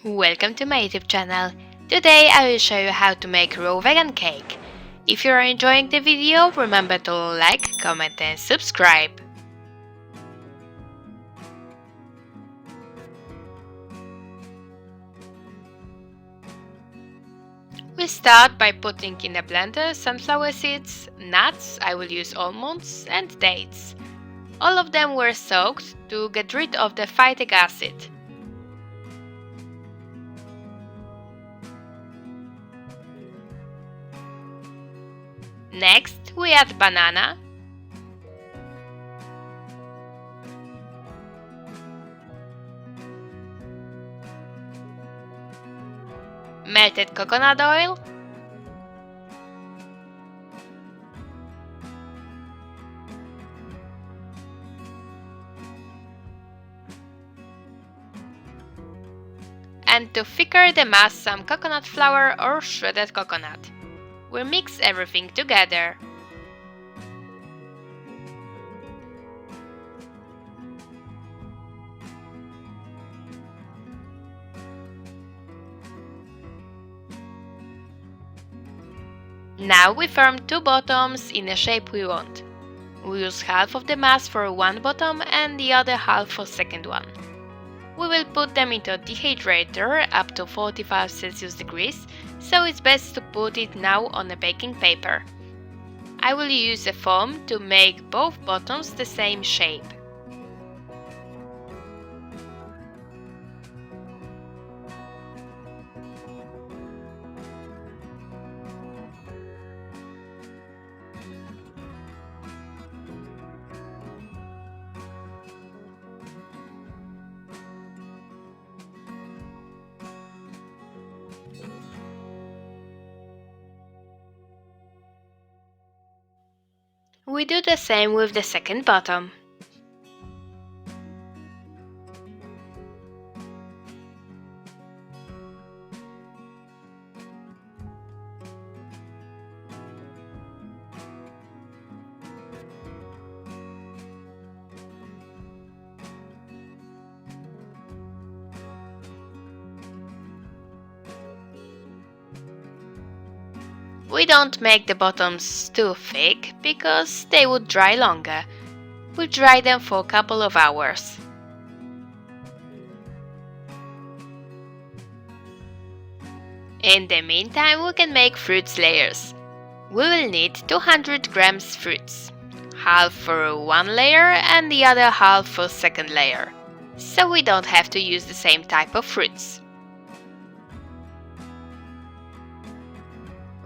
Welcome to my YouTube channel. Today I will show you how to make raw vegan cake. If you are enjoying the video, remember to like, comment and subscribe. We start by putting in a blender sunflower seeds, nuts, I will use almonds, and dates. All of them were soaked to get rid of the phytic acid. Next, we add banana, melted coconut oil, and to thicker the mass, some coconut flour or shredded coconut. We mix everything together. Now we form two bottoms in the shape we want. We use half of the mass for one bottom and the other half for second one. We will put them into a dehydrator up to 45 Celsius degrees, so it's best to put it now on a baking paper. I will use a foam to make both bottoms the same shape. We do the same with the second bottom. We don't make the bottoms too thick because they would dry longer. We dry them for a couple of hours. In the meantime, we can make fruit layers. We will need 200 grams fruits, half for one layer and the other half for second layer, so we don't have to use the same type of fruits.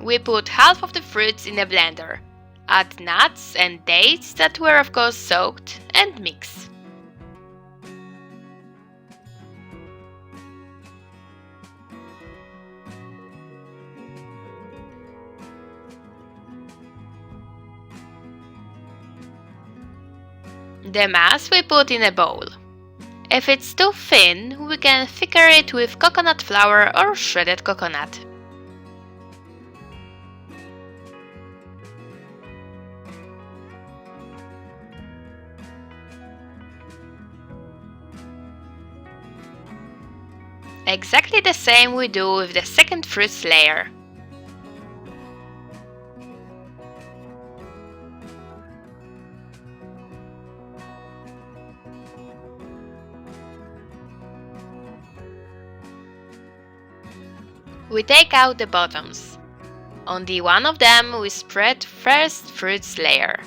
We put half of the fruits in a blender, add nuts and dates that were of course soaked, and mix. The mass we put in a bowl. If it's too thin, we can thicker it with coconut flour or shredded coconut. Exactly the same we do with the second fruit layer. We take out the bottoms. On the one of them we spread first fruits layer.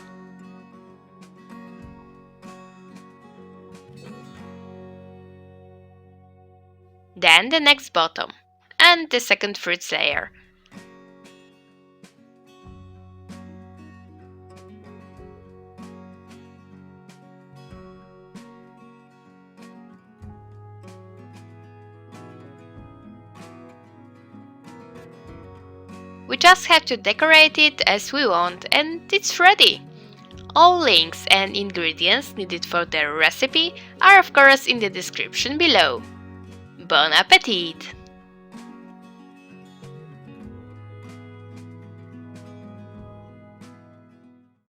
Then the next bottom, and the second fruits layer. We just have to decorate it as we want and it's ready! All links and ingredients needed for the recipe are of course in the description below. Bon appétit!